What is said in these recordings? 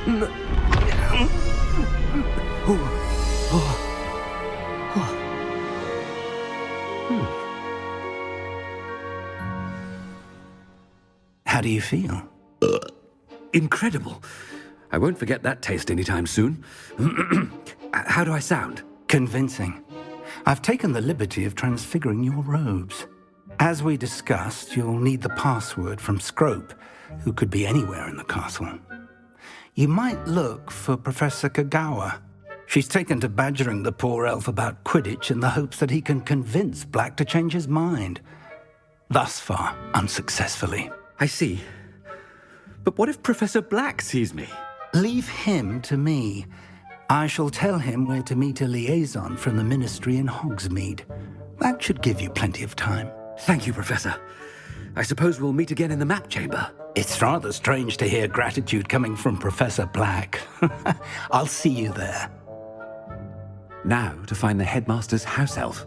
How do you feel? Incredible. I won't forget that taste anytime soon. How do I sound? Convincing. I've taken the liberty of transfiguring your robes. As we discussed, you'll need the password from Scrope, who could be anywhere in the castle. You might look for Professor Kagawa. She's taken to badgering the poor elf about Quidditch in the hopes that he can convince Black to change his mind. Thus far, unsuccessfully. I see. But what if Professor Black sees me? Leave him to me. I shall tell him where to meet a liaison from the Ministry in Hogsmeade. That should give you plenty of time. Thank you, Professor. I suppose we'll meet again in the map chamber. It's rather strange to hear gratitude coming from Professor Black. I'll see you there. Now to find the headmaster's house elf.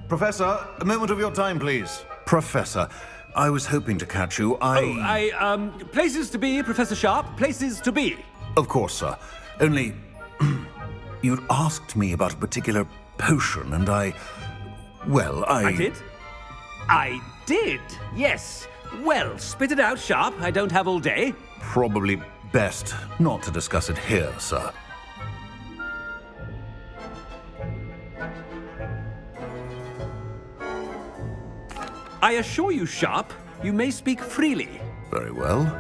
Professor, a moment of your time, please. Professor, I was hoping to catch you. Places to be, Professor Sharp, places to be. Of course, sir. Only, you'd asked me about a particular potion, and I did? I did, yes. Well, spit it out, Sharp. I don't have all day. Probably best not to discuss it here, sir. I assure you, Sharp, you may speak freely. Very well.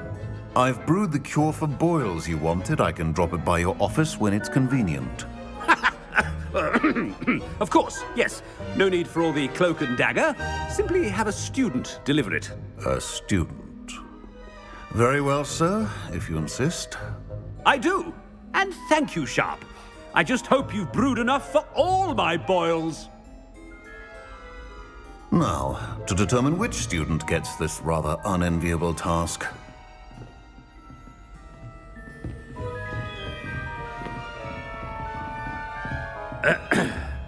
I've brewed the cure for boils you wanted. I can drop it by your office when it's convenient. Of course, yes. No need for all the cloak and dagger. Simply have a student deliver it. A student. Very well, sir, if you insist. I do. And thank you, Sharp. I just hope you've brewed enough for all my boils. Now, to determine which student gets this rather unenviable task.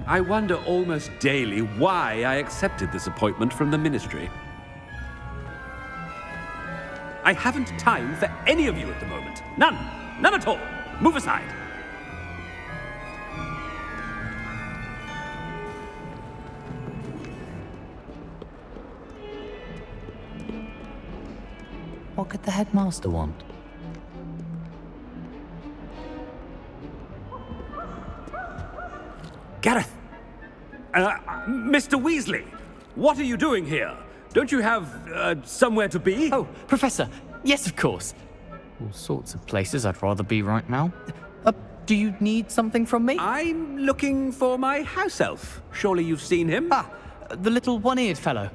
I wonder almost daily why I accepted this appointment from the Ministry. I haven't time for any of you at the moment. None. None at all. Move aside. What could the headmaster want? Gareth! Mr. Weasley, what are you doing here? Don't you have, somewhere to be? Oh, Professor, yes, of course. All sorts of places I'd rather be right now. Do you need something from me? I'm looking for my house elf. Surely you've seen him? Ah, the little one-eared fellow.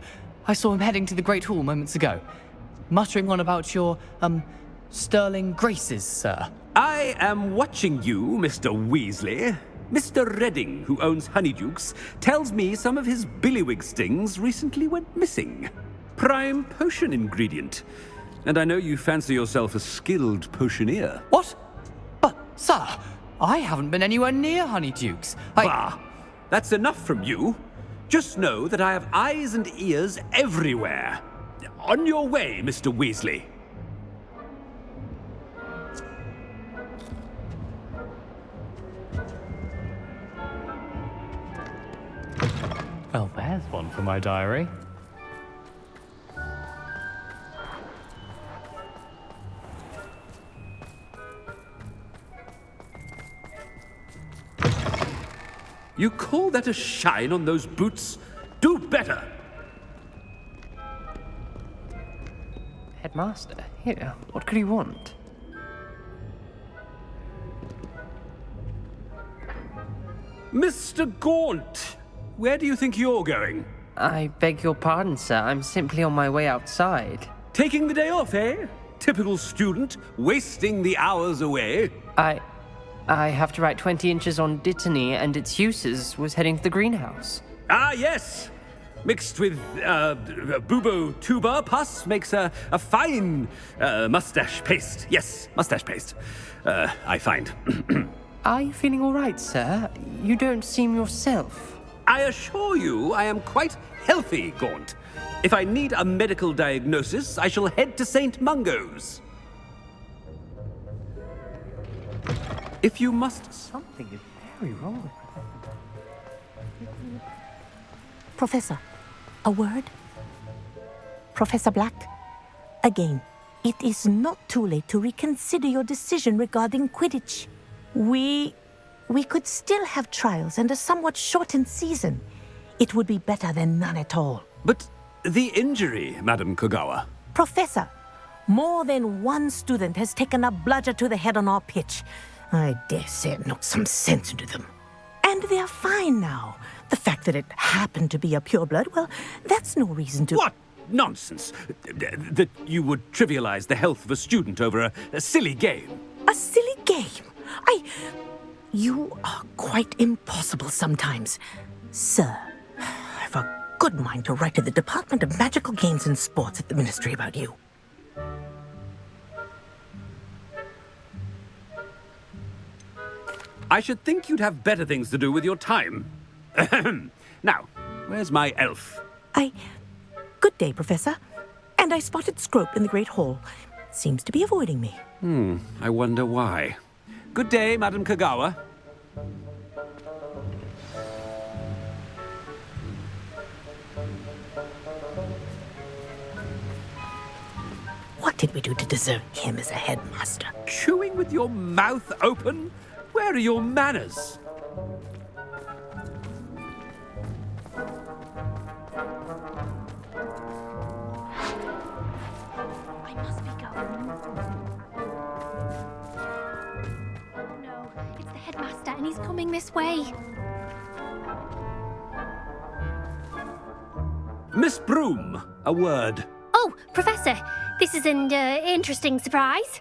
I saw him heading to the Great Hall moments ago. Muttering on about your, sterling graces, sir. I am watching you, Mr. Weasley. Mr. Redding, who owns Honeydukes, tells me some of his billywig stings recently went missing. Prime potion ingredient. And I know you fancy yourself a skilled potioneer. What? But, sir, I haven't been anywhere near Honeydukes. Bah! That's enough from you. Just know that I have eyes and ears everywhere. On your way, Mr. Weasley. Well, there's one for my diary. You call that a shine on those boots? Do better! Headmaster, here, what could he want? Mr. Gaunt, where do you think you're going? I beg your pardon, sir. I'm simply on my way outside. Taking the day off, eh? Typical student, wasting the hours away. I have to write 20 inches on Dittany and its uses. Was heading to the greenhouse. Ah, yes. Mixed with bubo tuber pus makes a fine mustache paste. Yes, mustache paste. I find. Are you feeling all right, sir? You don't seem yourself. I assure you I am quite healthy, Gaunt. If I need a medical diagnosis, I shall head to St. Mungo's. If you must... Something is very wrong. Professor, a word? Professor Black, again, it is not too late to reconsider your decision regarding Quidditch. We could still have trials and a somewhat shortened season. It would be better than none at all. But the injury, Madam Kogawa. Professor, more than one student has taken a bludger to the head on our pitch. I dare say it knocked some sense into them. And they're fine now. The fact that it happened to be a pureblood, well, that's no reason to... What nonsense! That you would trivialize the health of a student over a silly game. A silly game? You are quite impossible sometimes. Sir, I've a good mind to write to the Department of Magical Games and Sports at the Ministry about you. I should think you'd have better things to do with your time. Now, where's my elf? Good day, Professor. And I spotted Scrope in the Great Hall. Seems to be avoiding me. I wonder why. Good day, Madam Kogawa. What did we do to deserve him as a headmaster? Chewing with your mouth open? Where are your manners? I must be going. Oh no, it's the headmaster and he's coming this way. Miss Broom, a word. Oh, Professor, this is an interesting surprise.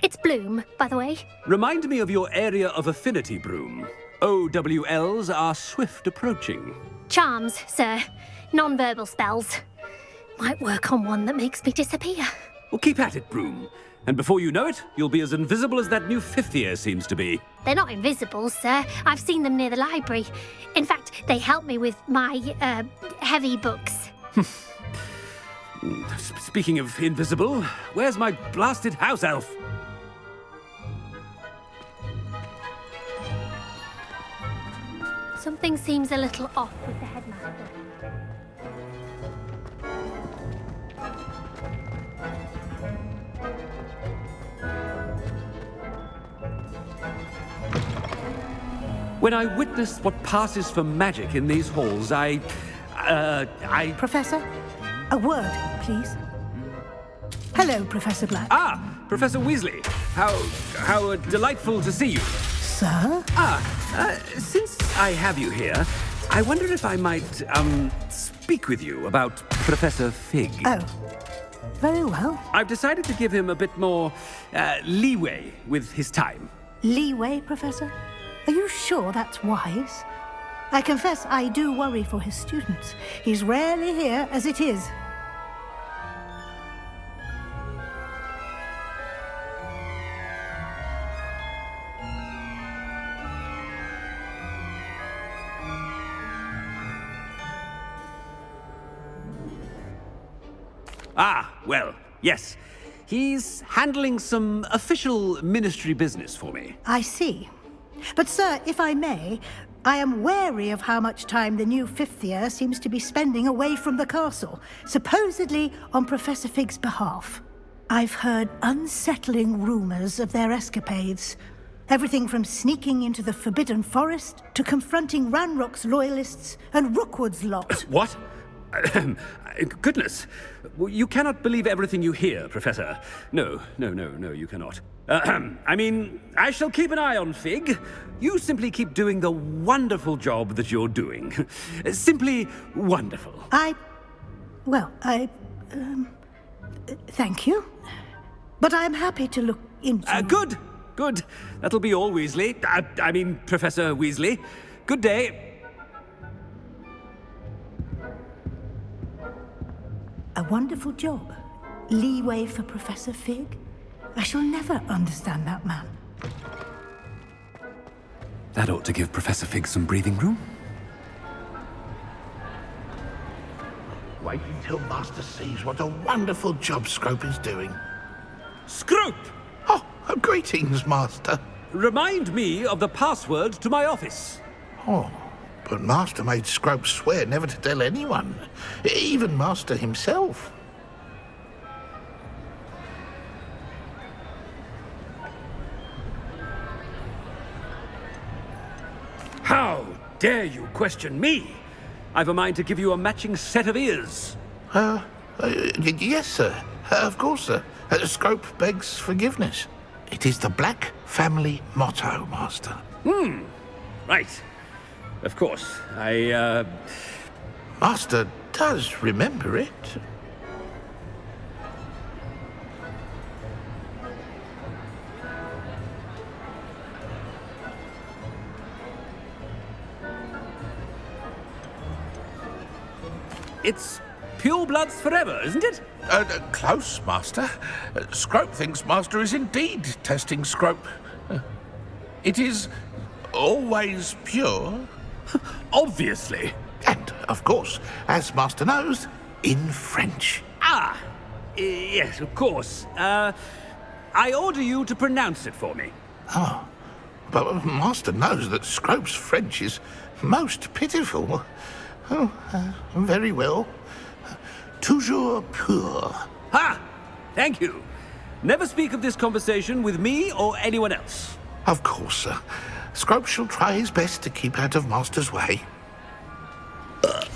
It's Bloom, by the way. Remind me of your area of affinity, Broom. OWLs are swift approaching. Charms, sir. Non-verbal spells. Might work on one that makes me disappear. Well, keep at it, Broom. And before you know it, you'll be as invisible as that new fifth year seems to be. They're not invisible, sir. I've seen them near the library. In fact, they help me with my, heavy books. Speaking of invisible, where's my blasted house elf? Something seems a little off with the headmaster. When I witness what passes for magic in these halls, I... Professor, a word, please. Hello, Professor Black. Ah, Professor Weasley. How delightful to see you. Sir? Since I have you here, I wonder if I might, speak with you about Professor Fig. Oh, very well. I've decided to give him a bit more, leeway with his time. Leeway, Professor? Are you sure that's wise? I confess I do worry for his students. He's rarely here as it is. Ah, well, yes. He's handling some official ministry business for me. I see. But, sir, if I may, I am wary of how much time the new fifth year seems to be spending away from the castle, supposedly on Professor Fig's behalf. I've heard unsettling rumors of their escapades. Everything from sneaking into the Forbidden Forest to confronting Ranrock's loyalists and Rookwood's lot. What? Goodness. You cannot believe everything you hear, Professor. No, you cannot. I mean, I shall keep an eye on Fig. You simply keep doing the wonderful job that you're doing. Simply wonderful. Thank you. But I'm happy to look into... Good. That'll be all, Weasley. I mean, Professor Weasley. Good day. A wonderful job. Leeway for Professor Fig. I shall never understand that man. That ought to give Professor Fig some breathing room. Wait until Master sees what a wonderful job Scrope is doing. Scrope! Oh, greetings, Master. Remind me of the password to my office. Oh, but Master made Scrope swear never to tell anyone, even Master himself. How dare you question me? I've a mind to give you a matching set of ears. Yes, sir. Of course, sir. Scrope begs forgiveness. It is the Black family motto, Master. Right. Of course. Master does remember it. It's pure bloods forever, isn't it? Close, Master. Scrope thinks Master is indeed testing Scrope. It is always pure. Obviously. And, of course, as Master knows, in French. Yes, of course. I order you to pronounce it for me. But Master knows that Scrope's French is most pitiful. Very well. Toujours pur. Ha! Thank you. Never speak of this conversation with me or anyone else. Of course, sir. Scrope shall try his best to keep out of Master's way. The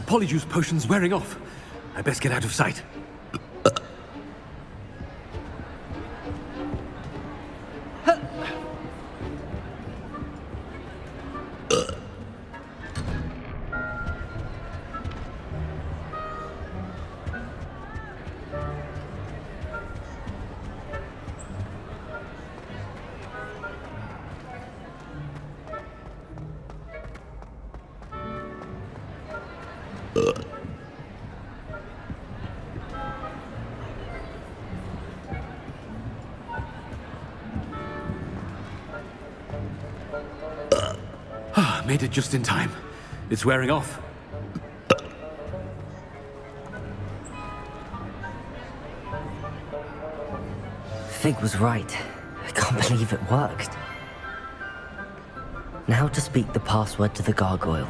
polyjuice potion's wearing off. I best get out of sight. Made it just in time. It's wearing off. Fig was right. I can't believe it worked. Now to speak the password to the gargoyle.